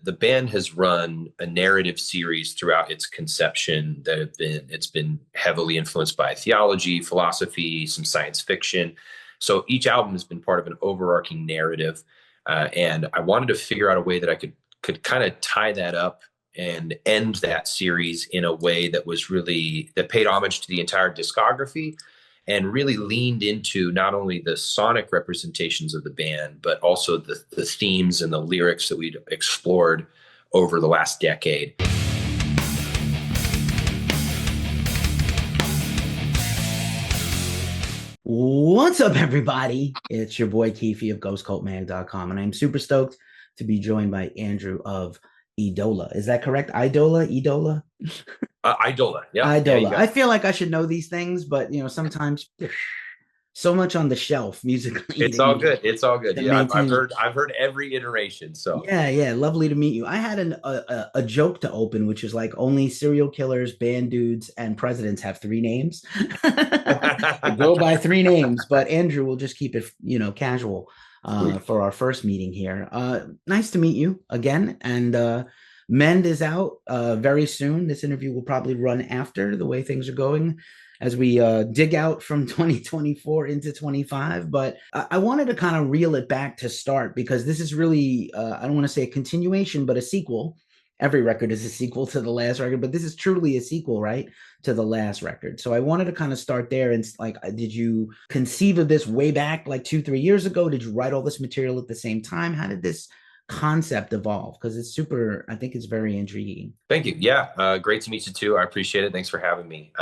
the band has run a narrative series throughout its conception that it's been heavily influenced by theology, philosophy, some science fiction. So each album has been part of an overarching narrative, and I wanted to figure out a way that I could kind of tie that up and end that series in a way that was really that paid homage to the entire discography and really leaned into not only the sonic representations of the band, but also the themes and the lyrics that we'd explored over the last decade. What's up, everybody? It's your boy Keefy of GhostCultMag.com, and I'm super stoked to be joined by Andrew of Eidola. Is that correct? Eidola? Eidola. Yeah, you Eidola. got I it. feel like I should know these things, but sometimes so much on the shelf musically It's to, all good. It's all good. to Yeah, maintain. I've heard every iteration. So Yeah. Lovely to meet you. I had a joke to open, which is like only serial killers, band dudes, and presidents have three names. They go by three names, but Andrew will just keep it, casual sweet. for our first meeting here. Nice to meet you again. And Mend is out very soon. This interview will probably run after the way things are going as we dig out from 2024 into 25. But I wanted to kind of reel it back to start because this is really, I don't want to say a continuation, but a sequel. Every record is a sequel to the last record, but this is truly a sequel, right, to the last record. So I wanted to kind of start there. And like, did you conceive of this way back like 2-3 years ago? Did you write all this material at the same time? How did this concept evolve? Because it's super, I think it's very intriguing. Thank you. Yeah, great to meet you too. I appreciate it. Thanks for having me.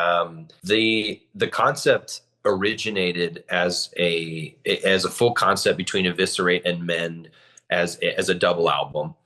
The concept originated as a full concept between Eviscerate and Mend as a double album,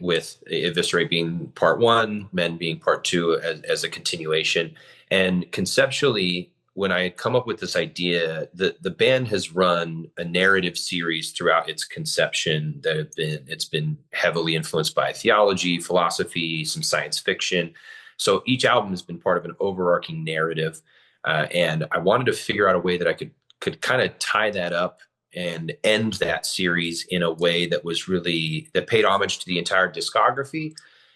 with Eviscerate being part one, Mend being part two as a continuation. And conceptually, when I had come up with this idea, the band has run a narrative series throughout its conception that it's been heavily influenced by theology, philosophy, some science fiction. So each album has been part of an overarching narrative, and I wanted to figure out a way that I could kind of tie that up and end that series in a way that was really that paid homage to the entire discography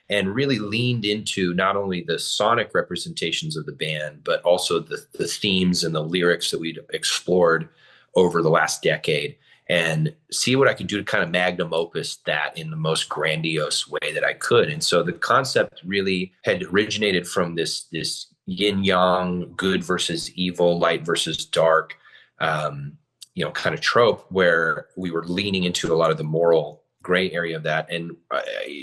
and really leaned into not only the sonic representations of the band, but also the themes and the lyrics that we'd explored over the last decade, and see what I could do to kind of magnum opus that in the most grandiose way that I could. And so the concept really had originated from this yin yang, good versus evil, light versus dark, kind of trope where we were leaning into a lot of the moral gray area of that. And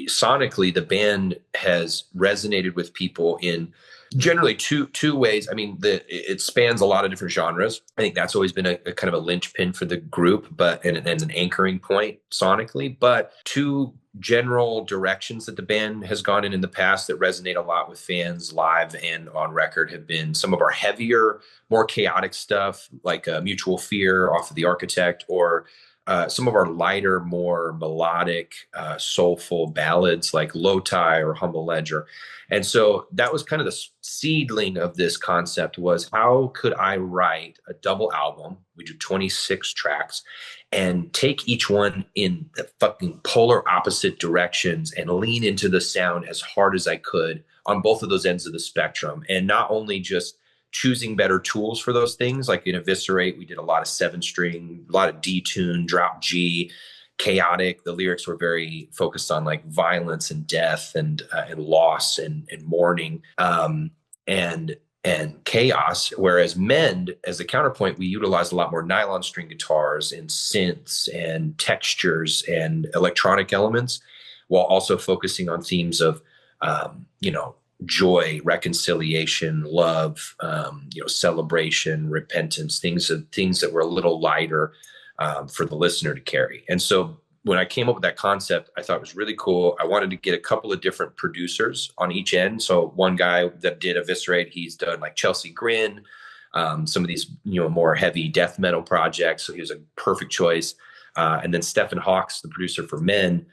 sonically, the band has resonated with people in generally two ways. I mean, it spans a lot of different genres. I think that's always been a kind of a linchpin for the group, but and an anchoring point sonically. But two general directions that the band has gone in the past that resonate a lot with fans live and on record have been some of our heavier, more chaotic stuff, like Mutual Fear off of The Architect, or some of our lighter, more melodic, soulful ballads like Low Tie or Humble Ledger. And so that was kind of the seedling of this concept, was how could I write a double album? We do 26 tracks and take each one in the fucking polar opposite directions and lean into the sound as hard as I could on both of those ends of the spectrum. And not only just choosing better tools for those things, like in Eviscerate, we did a lot of 7-string, a lot of D-tune, drop G, chaotic. The lyrics were very focused on like violence and death and loss and mourning, and chaos. Whereas Mend, as a counterpoint, we utilized a lot more nylon string guitars and synths and textures and electronic elements, while also focusing on themes of, joy, reconciliation, love, celebration, repentance, things that were a little lighter for the listener to carry. And so when I came up with that concept, I thought it was really cool. I wanted to get a couple of different producers on each end. So one guy that did Eviscerate, he's done like Chelsea Grin, some of these, more heavy death metal projects. So he was a perfect choice. And then Stephen Hawks, the producer for Men,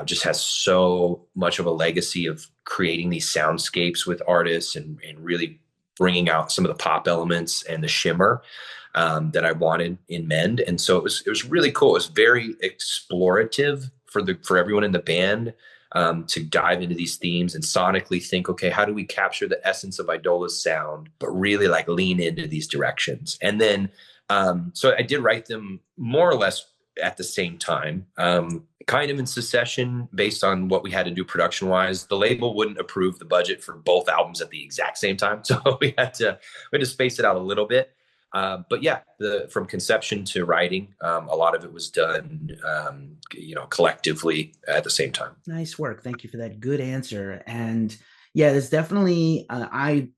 just has so much of a legacy of creating these soundscapes with artists and really bringing out some of the pop elements and the shimmer that I wanted in Mend. And so it was really cool. It was very explorative for everyone in the band to dive into these themes and sonically think, okay, how do we capture the essence of Eidola's sound, but really like lean into these directions? And then, so I did write them more or less at the same time, kind of in succession based on what we had to do production wise. The label wouldn't approve the budget for both albums at the exact same time, so we had to space it out a little bit. But yeah, from conception to writing, a lot of it was done, collectively at the same time. Nice work. Thank you for that good answer. And yeah, there's definitely I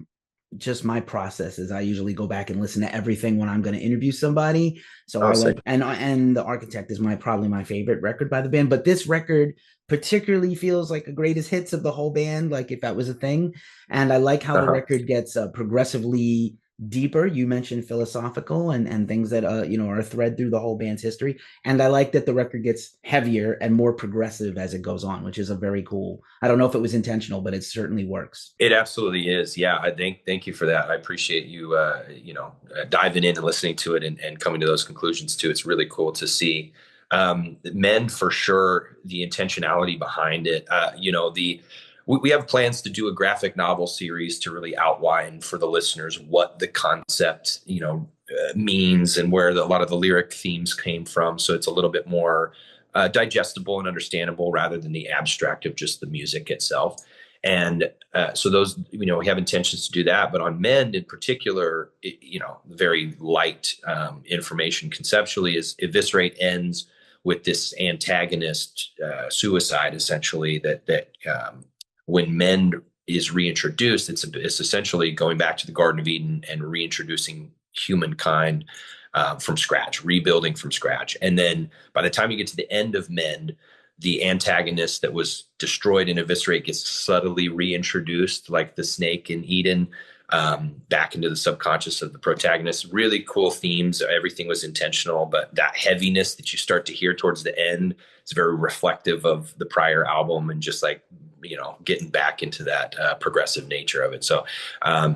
just my process is I usually go back and listen to everything when I'm going to interview somebody. So Oh, I same. like and The Architect is probably my favorite record by the band, but this record particularly feels like a greatest hits of the whole band, like if that was a thing. And I like how the Uh-huh. record gets progressively deeper. You mentioned philosophical and things that are a thread through the whole band's history. And I like that the record gets heavier and more progressive as it goes on, which is a very cool. I don't know if it was intentional, but it certainly works. It absolutely is. Yeah, I thank you for that. I appreciate you, diving in and listening to it and coming to those conclusions too. It's really cool to see. Men, for sure, the intentionality behind it. We have plans to do a graphic novel series to really outline for the listeners what the concept, means and where a lot of the lyric themes came from. So it's a little bit more digestible and understandable rather than the abstract of just the music itself. And so those, we have intentions to do that. But on Men in particular, very light information conceptually is Eviscerate ends with this antagonist suicide, essentially, that when Men is reintroduced, it's essentially going back to the Garden of Eden and reintroducing humankind from scratch, rebuilding from scratch. And then by the time you get to the end of Men, the antagonist that was destroyed in Eviscerate gets subtly reintroduced, like the snake in Eden, back into the subconscious of the protagonist. Really cool themes. Everything was intentional, but that heaviness that you start to hear towards the end is very reflective of the prior album and just like, getting back into that progressive nature of it. So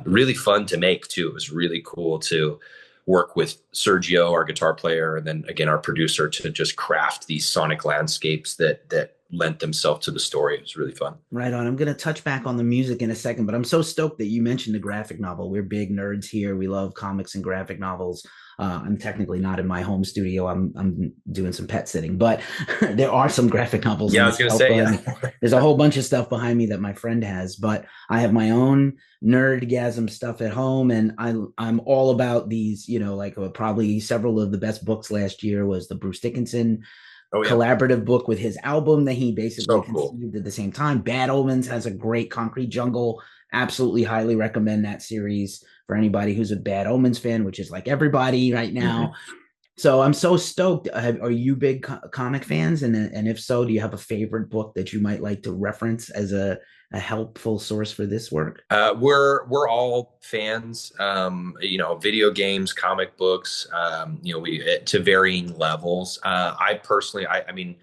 really fun to make too. It was really cool to work with Sergio, our guitar player, and then again our producer, to just craft these sonic landscapes that lent themselves to the story. It was really fun. Right on. I'm going to touch back on the music in a second, but I'm so stoked that you mentioned the graphic novel. We're big nerds here. We love comics and graphic novels. I'm technically not in my home studio. I'm doing some pet sitting, but there are some graphic novels Yeah, on I the was gonna shelf. say, yeah. There's a whole bunch of stuff behind me that my friend has, but I have my own nerdgasm stuff at home, and I'm all about these. Probably several of the best books last year was the Bruce Dickinson Oh yeah, collaborative book with his album that he basically so cool. conceived at the same time. Bad Omens has a great Concrete Jungle. Absolutely highly recommend that series for anybody who's a Bad Omens fan, which is like everybody right now. Mm-hmm. So I'm so stoked. Are you big comic fans? And if so, do you have a favorite book that you might like to reference as a helpful source for this work? We're all fans, video games, comic books, we to varying levels. I personally, I mean,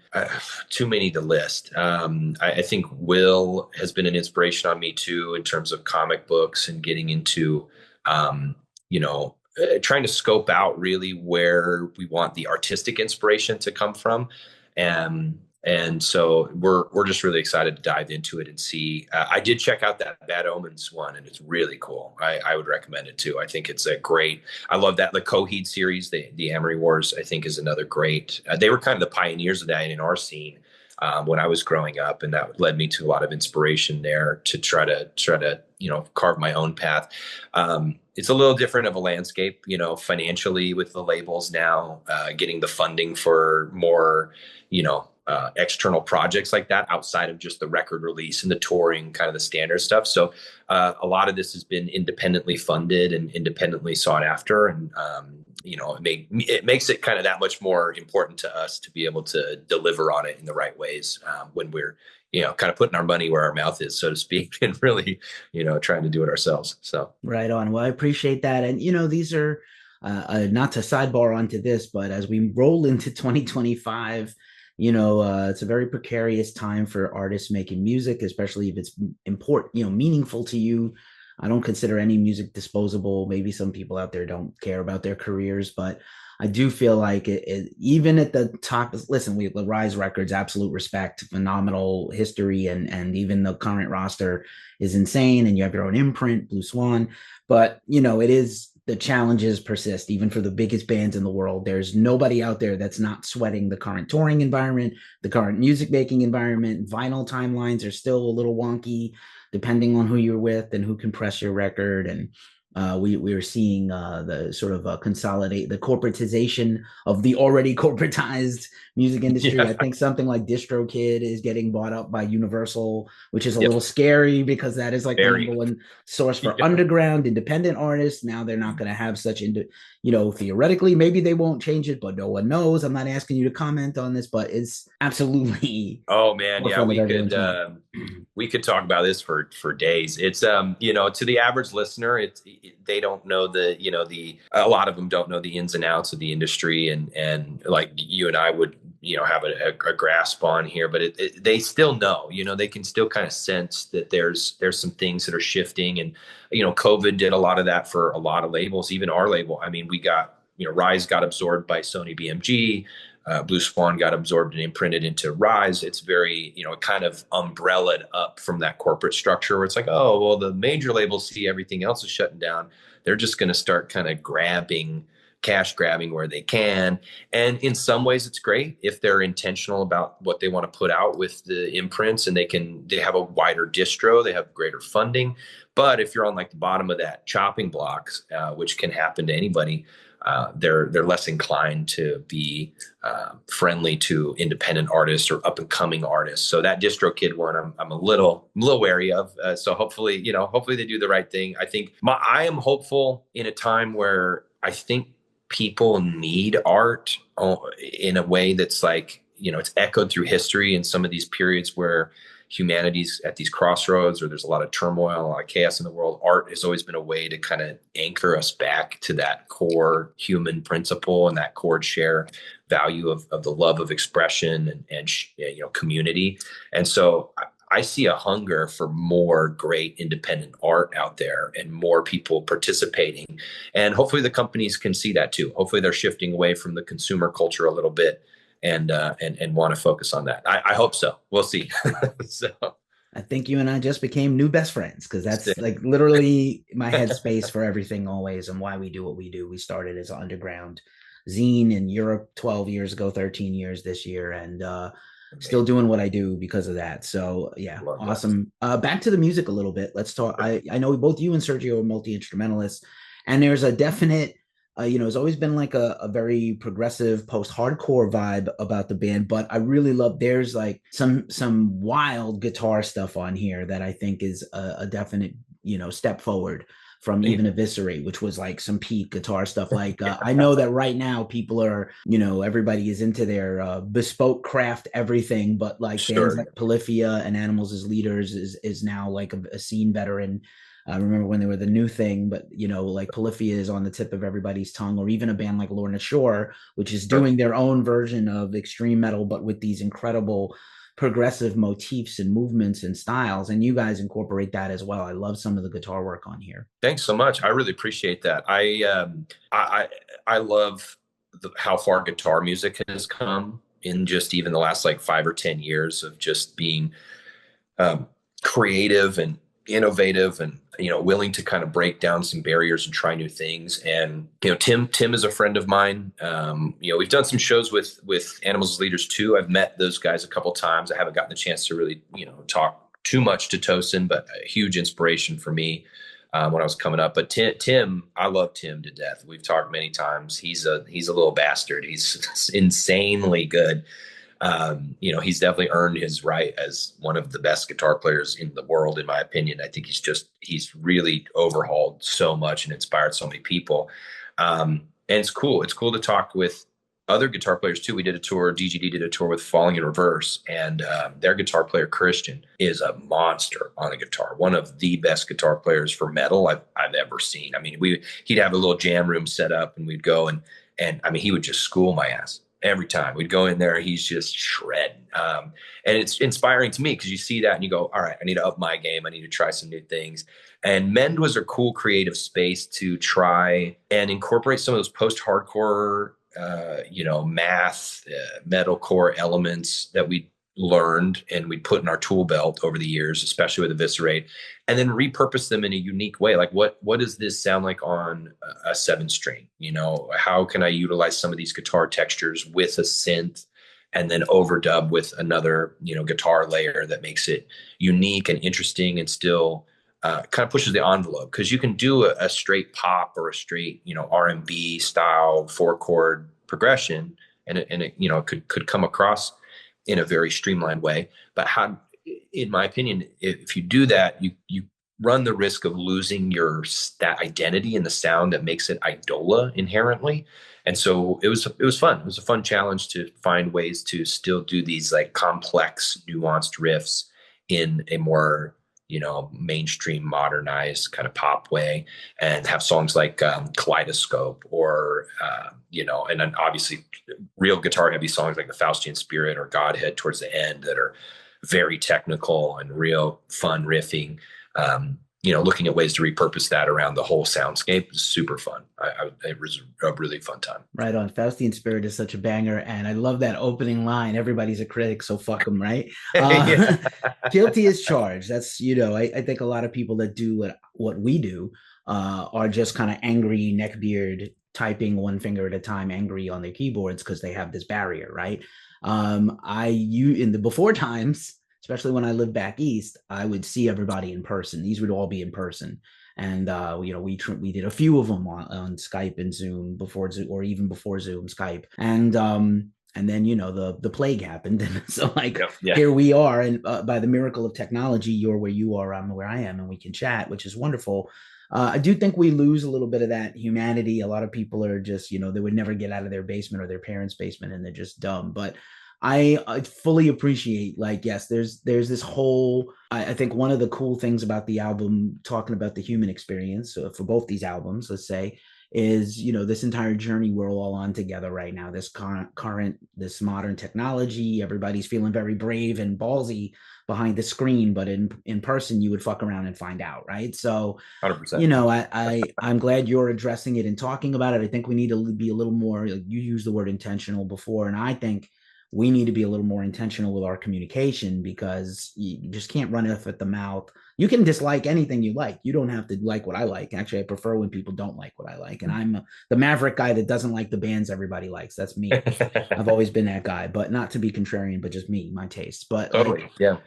too many to list. I think Will has been an inspiration on me too in terms of comic books and getting into, trying to scope out really where we want the artistic inspiration to come from. And so we're just really excited to dive into it and see. I did check out that Bad Omens one, and it's really cool. I would recommend it too. I think it's a great. I love that the Coheed series, the Amory Wars. I think is another great. They were kind of the pioneers of that in our scene when I was growing up, and that led me to a lot of inspiration there to try to carve my own path. It's a little different of a landscape, financially with the labels now, getting the funding for more, external projects like that outside of just the record release and the touring, kind of the standard stuff. So a lot of this has been independently funded and independently sought after. And, it makes it kind of that much more important to us to be able to deliver on it in the right ways when we're, kind of putting our money where our mouth is, so to speak, and really, trying to do it ourselves. So. Right on. Well, I appreciate that. And, these are not to sidebar onto this, but as we roll into 2025, it's a very precarious time for artists making music, especially if it's important, meaningful to you. I don't consider any music disposable. Maybe some people out there don't care about their careers, but I do feel like even at the top. Listen, we Rise Records, absolute respect, phenomenal history, and even the current roster is insane. And you have your own imprint, Blue Swan, but it is the challenges persist even for the biggest bands in the world. There's nobody out there that's not sweating the current touring environment, the current music making environment. Vinyl timelines are still a little wonky depending on who you're with and who can press your record. And we are seeing the sort of consolidate the corporatization of the already corporatized music industry. I Yeah. think something like DistroKid is getting bought up by Universal, which is a Yep. little scary because that is like the number Very. one source for Yeah. underground independent artists. Now they're not going to have such theoretically maybe they won't change it, but no one knows. I'm not asking you to comment on this, but it's absolutely Oh man, yeah, forefront of everyone's mind. we could talk about this for days. It's to the average listener, they don't know the a lot of them don't know the ins and outs of the industry, and like you and I would have a grasp on here, but they still know, they can still kind of sense that there's some things that are shifting, and COVID did a lot of that for a lot of labels, even our label. I mean, we got Rise got absorbed by Sony BMG. Blue Swan got absorbed and imprinted into Rise. It's very, kind of umbrellaed up from that corporate structure where it's like, oh, well, the major labels see everything else is shutting down. They're just going to start kind of cash grabbing where they can. And in some ways, it's great if they're intentional about what they want to put out with the imprints, and they have a wider distro, they have greater funding. But if you're on like the bottom of that chopping blocks, which can happen to anybody, they're less inclined to be friendly to independent artists or up and coming artists. So that DistroKid one, I'm a little wary of. So hopefully they do the right thing. I am hopeful in a time where I think people need art in a way that's like, it's echoed through history in some of these periods where humanity's at these crossroads or there's a lot of turmoil, a lot of chaos in the world. Art has always been a way to kind of anchor us back to that core human principle and that core share value of the love of expression and community. And so I see a hunger for more great independent art out there and more people participating. And hopefully the companies can see that too. Hopefully they're shifting away from the consumer culture a little bit and want to focus on that. I hope so. We'll see. So I think you and I just became new best friends because that's like literally my headspace for everything always and why we do what we do. We started as an underground zine in Europe 12 years ago, 13 years this year, and still doing what I do because of that. So yeah, Love awesome. Back to the music a little bit. Let's talk. I know both you and Sergio are multi-instrumentalists, and there's a definite it's always been like a very progressive post-hardcore vibe about the band, but I really love there's like some wild guitar stuff on here that I think is a definite, step forward from even Eviscerate, which was like some peak guitar stuff. Like I know that right now people are, everybody is into their bespoke craft everything, but like bands like Polyphia and Animals as Leaders is now like a scene veteran. I remember when they were the new thing, but like Polyphia is on the tip of everybody's tongue, or even a band like Lorna Shore, which is doing their own version of extreme metal, but with these incredible progressive motifs and movements and styles. And you guys incorporate that as well. I love some of the guitar work on here. Thanks so much. I really appreciate that. I love how far guitar music has come in just even the last like 5 or 10 years of just being creative and innovative and willing to kind of break down some barriers and try new things. And Tim is a friend of mine. We've done some shows with Animals as Leaders too. I've met those guys a couple times. I haven't gotten the chance to really talk too much to Tosin, but a huge inspiration for me when I was coming up. But Tim, I love Tim to death. We've talked many times. He's a little bastard. He's insanely good. He's definitely earned his right as one of the best guitar players in the world, in my opinion. I think he's really overhauled so much and inspired so many people. And it's cool. It's cool to talk with other guitar players too. We did a tour, DGD did a tour with Falling in Reverse, and their guitar player, Christian, is a monster on a guitar. One of the best guitar players for metal I've ever seen. I mean, he'd have a little jam room set up and we'd go and I mean, he would just school my ass. Every time we'd go in there, he's just shredding. And it's inspiring to me because you see that and you go, all right, I need to up my game. I need to try some new things. And Mend was a cool creative space to try and incorporate some of those post-hardcore math, metalcore elements that we learned and we put in our tool belt over the years, especially with Eviscerate, and then repurpose them in a unique way. Like what does this sound like on a 7 string? How can I utilize some of these guitar textures with a synth and then overdub with another, guitar layer that makes it unique and interesting and still kind of pushes the envelope, because you can do a straight pop or a straight, R&B style 4-chord progression, and it could come across in a very streamlined way. But in my opinion, if you do that, you run the risk of losing that identity and the sound that makes it Eidola inherently. And so it was fun. It was a fun challenge to find ways to still do these like complex, nuanced riffs in a more mainstream, modernized kind of pop way, and have songs like Kaleidoscope or, and then obviously real guitar heavy songs like the Faustian Spirit or Godhead towards the end that are very technical and real fun riffing. Looking at ways to repurpose that around the whole soundscape is super fun. It was a really fun time. Right on. Faustian Spirit is such a banger. And I love that opening line. Everybody's a critic, so fuck them, right? Yeah. Guilty as charged. That's, I think a lot of people that do what we do are just kind of angry neckbeard typing one finger at a time, angry on their keyboards because they have this barrier, right? In the before times, especially when I lived back east, I would see everybody in person. These would all be in person. And we did a few of them on Skype and Zoom before Zoom, or even before Zoom, Skype, and then the plague happened, and so Here we are, and by the miracle of technology, you're where you are, I'm where I am, and we can chat, which is wonderful. I do think we lose a little bit of that humanity. A lot of people are just they would never get out of their basement or their parents' basement, and they're just dumb, but I fully appreciate, yes, there's this whole, I think one of the cool things about the album, talking about the human experience for both these albums, let's say, is, this entire journey we're all on together right now, this this modern technology, everybody's feeling very brave and ballsy behind the screen, but in person, you would fuck around and find out. Right. So, 100%. I'm glad you're addressing it and talking about it. I think we need to be a little more, you used the word intentional before, and I think we need to be a little more intentional with our communication, because you just can't run it at the mouth. You can dislike anything you like. You don't have to like what I like. Actually, I prefer when people don't like what I like. And I'm the maverick guy that doesn't like the bands everybody likes. That's me. I've always been that guy, but not to be contrarian, but just me, my taste. But totally. Yeah.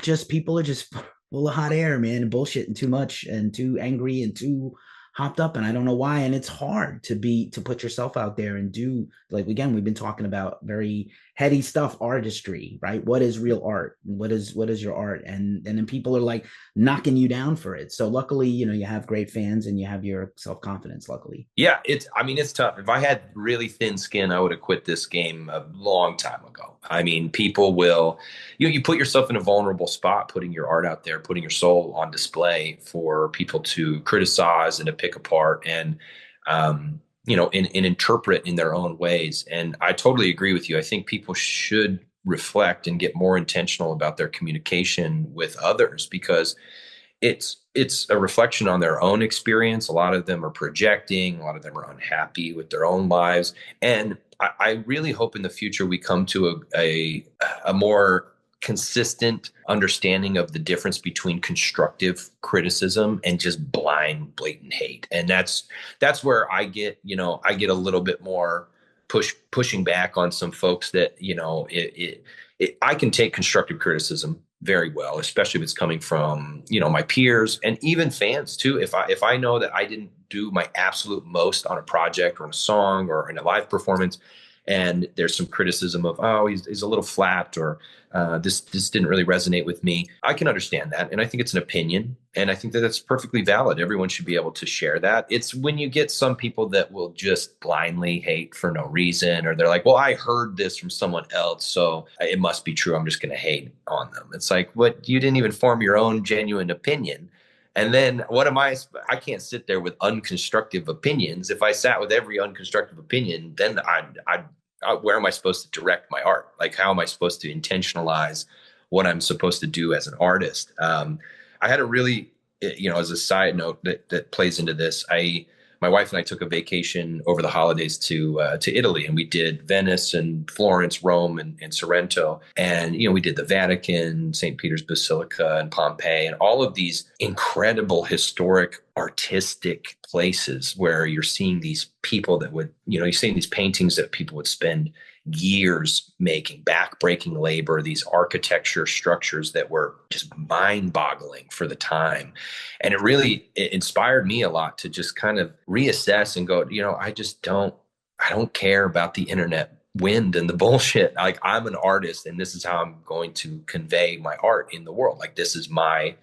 Just people are just full of hot air, man, and bullshit, and too much, and too angry, and too hopped up, and I don't know why. And it's hard to put yourself out there and do, again, we've been talking about very heady stuff, artistry, right? What is real art? What is your art? And then people are knocking you down for it. So luckily, you have great fans and you have your self-confidence, luckily. Yeah, it's tough. If I had really thin skin, I would have quit this game a long time ago. I mean, people will, you put yourself in a vulnerable spot, putting your art out there, putting your soul on display for people to criticize and to pick apart and, and interpret in their own ways. And I totally agree with you. I think people should reflect and get more intentional about their communication with others, because it's a reflection on their own experience. A lot of them are projecting, a lot of them are unhappy with their own lives. And I really hope in the future we come to a more consistent understanding of the difference between constructive criticism and just blind, blatant hate. And that's where I get a little bit more pushing back on some folks that, I can take constructive criticism very well, especially if it's coming from, my peers and even fans too. If I know that I didn't do my absolute most on a project or on a song or in a live performance, and there's some criticism of, oh, he's a little flat, or this didn't really resonate with me, I can understand that. And I think it's an opinion. And I think that that's perfectly valid. Everyone should be able to share that. It's when you get some people that will just blindly hate for no reason, or they're like, well, I heard this from someone else, so it must be true, I'm just going to hate on them. It's like, what? You didn't even form your own genuine opinion. And then what am I can't sit there with unconstructive opinions. If I sat with every unconstructive opinion, then where am I supposed to direct my art? Like, how am I supposed to intentionalize what I'm supposed to do as an artist? I had a really, as a side note that plays into this, my wife and I took a vacation over the holidays to Italy, and we did Venice and Florence, Rome, and Sorrento. And, we did the Vatican, St. Peter's Basilica, and Pompeii, and all of these incredible historic artistic places where you're seeing these people that would, you're seeing these paintings that people would spend years making, back-breaking labor, these architecture structures that were just mind-boggling for the time. And it inspired me a lot to just kind of reassess and go, I don't care about the internet wind and the bullshit. Like, I'm an artist, and this is how I'm going to convey my art in the world. Like, this is my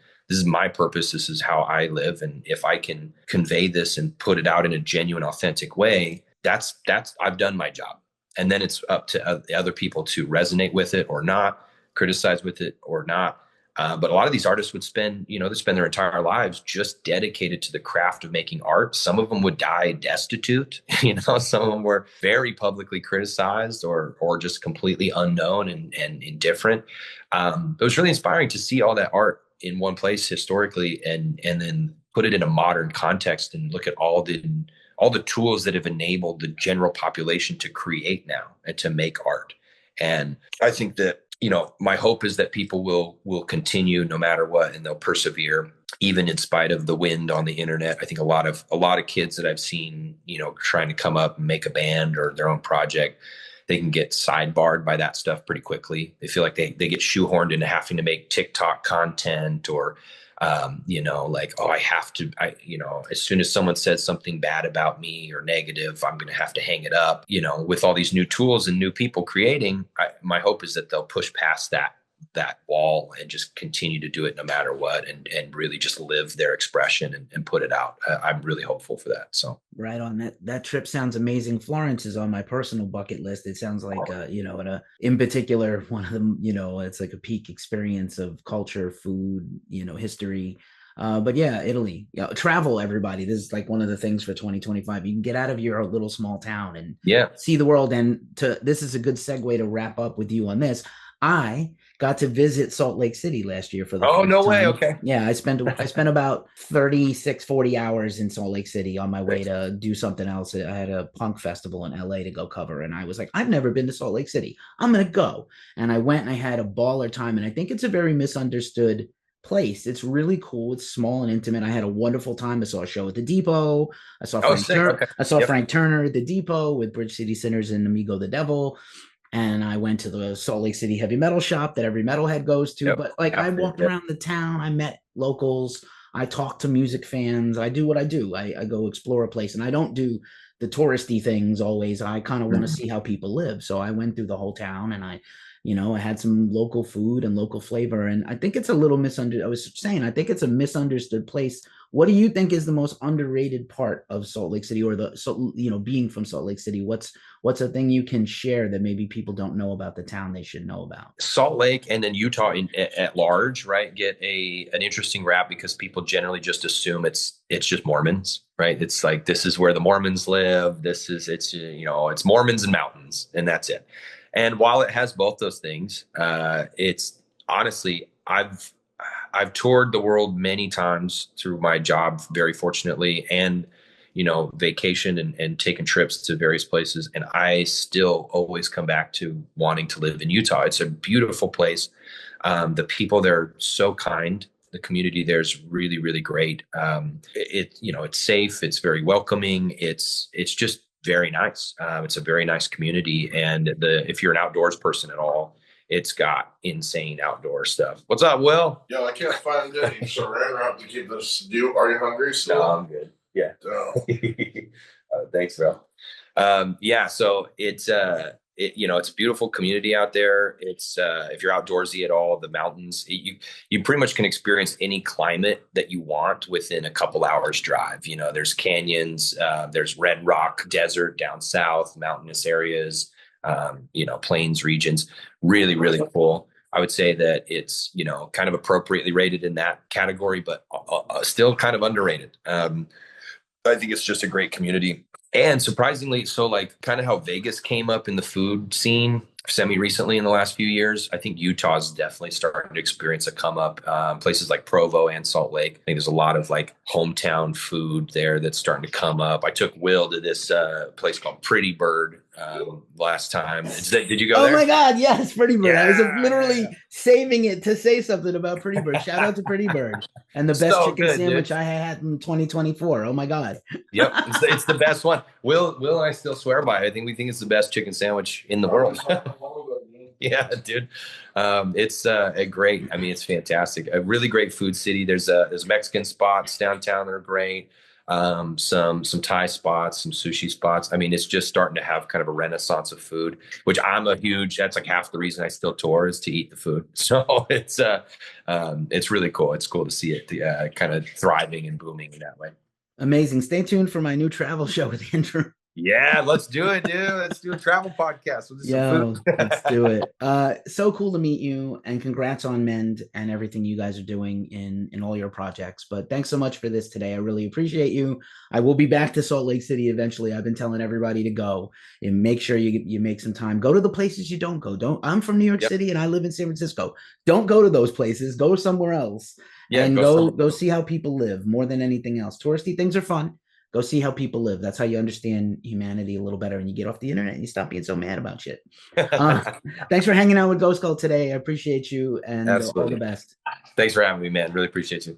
purpose. This is how I live. And if I can convey this and put it out in a genuine, authentic way, that's I've done my job. And then it's up to other people to resonate with it or not, criticize with it or not. But a lot of these artists would spend their entire lives just dedicated to the craft of making art. Some of them would die destitute. Some of them were very publicly criticized or just completely unknown and indifferent. It was really inspiring to see all that art in one place historically, and then put it in a modern context and look at all the tools that have enabled the general population to create now and to make art. And I think that, my hope is that people will continue no matter what, and they'll persevere even in spite of the wind on the internet. I think a lot of kids that I've seen, trying to come up and make a band or their own project, they can get sidebarred by that stuff pretty quickly. They feel like they get shoehorned into having to make TikTok content or, like, oh, as soon as someone says something bad about me or negative, I'm going to have to hang it up. With all these new tools and new people creating, my hope is that they'll push past that wall and just continue to do it no matter what, and really just live their expression and put it out. I'm really hopeful for that. So right on. That trip sounds amazing. Florence is on my personal bucket list. It sounds like in particular, one of them, it's like a peak experience of culture, food, history. But yeah, Italy, travel, everybody. This is like one of the things for 2025. You can get out of your little small town and see the world. And this is a good segue to wrap up with you on this. I got to visit Salt Lake City last year for the first no time. way. Okay. Yeah, I spent about 40 hours in Salt Lake City on my way to do something else. I had a punk festival in LA to go cover, and I was like, I've never been to Salt Lake City. I'm going to go. And I went and I had a baller time, and I think it's a very misunderstood place. It's really cool. It's small and intimate. I had a wonderful time. I saw a show at the Depot. I saw Frank Turner at the Depot with Bridge City Sinners and Amigo the Devil. And I went to the Salt Lake City heavy metal shop that every metalhead goes to. But I walked around the town. I met locals. I talked to music fans. I do what I do. I go explore a place, and I don't do the touristy things always. I kind of want to see how people live. So I went through the whole town, and I had some local food and local flavor. And I think it's a little misunderstood. I was saying, I think it's a misunderstood place. What do you think is the most underrated part of Salt Lake City, or being from Salt Lake City? What's a thing you can share that maybe people don't know about the town they should know about? Salt Lake and then Utah at large, right, get an interesting rap because people generally just assume it's just Mormons, right? It's like, this is where the Mormons live. It's Mormons and mountains, and that's it. And while it has both those things, it's honestly, I've toured the world many times through my job, very fortunately, and vacation and taken trips to various places. And I still always come back to wanting to live in Utah. It's a beautiful place. The people there are so kind. The community there is really, really great. It's safe. It's very welcoming. It's just very nice. It's a very nice community. And if you're an outdoors person at all, it's got insane outdoor stuff. What's up, Will? Yo, I can't find any saran wrap to keep this. Are you hungry still? No, I'm good. Yeah. Oh. Thanks, bro. So it's it's a beautiful community out there. It's if you're outdoorsy at all, the mountains, you pretty much can experience any climate that you want within a couple hours drive. There's canyons, there's red rock desert down south, mountainous areas, plains regions. Really, really cool. I would say that it's, kind of appropriately rated in that category, but still kind of underrated. I think it's just a great community. And surprisingly, so like kind of how Vegas came up in the food scene, semi-recently in the last few years. I think Utah's definitely starting to experience a come up. Places like Provo and Salt Lake. I think there's a lot of like hometown food there that's starting to come up. I took Will to this place called Pretty Bird last time. Did you go there? Oh my God, yes, Pretty Bird. Yeah, I was literally saving it to say something about Pretty Bird. Shout out to Pretty Bird and the best So chicken good, sandwich dude. I had in 2024. Oh my God. Yep, it's the best one. Will and I still swear by it. I think we think it's the best chicken sandwich in the world. Yeah, dude. It's a great. I mean, it's fantastic. A really great food city. There's Mexican spots downtown that are great. Some Thai spots, some sushi spots. I mean, it's just starting to have kind of a renaissance of food, which I'm a huge. That's like half the reason I still tour is to eat the food. So it's really cool. It's cool to see it kind of thriving and booming in that way. Amazing. Stay tuned for my new travel show with Andrew. Yeah, let's do it, dude. Let's do a travel podcast. We'll do Yo, some food. let's do it. So cool to meet you, and congrats on Mend and everything you guys are doing in all your projects. But thanks so much for this today. I really appreciate you. I will be back to Salt Lake City eventually. I've been telling everybody to go and make sure you make some time. Go to the places you don't go. Don't. I'm from New York Yep. City and I live in San Francisco. Don't go to those places. Go somewhere else. Yeah, And go go see how people live more than anything else. Touristy things are fun. Go see how people live. That's how you understand humanity a little better, and you get off the internet and you stop being so mad about shit. Thanks for hanging out with Ghost Cult today. I appreciate you, and all the Absolutely. best. Thanks for having me, man. Really appreciate you.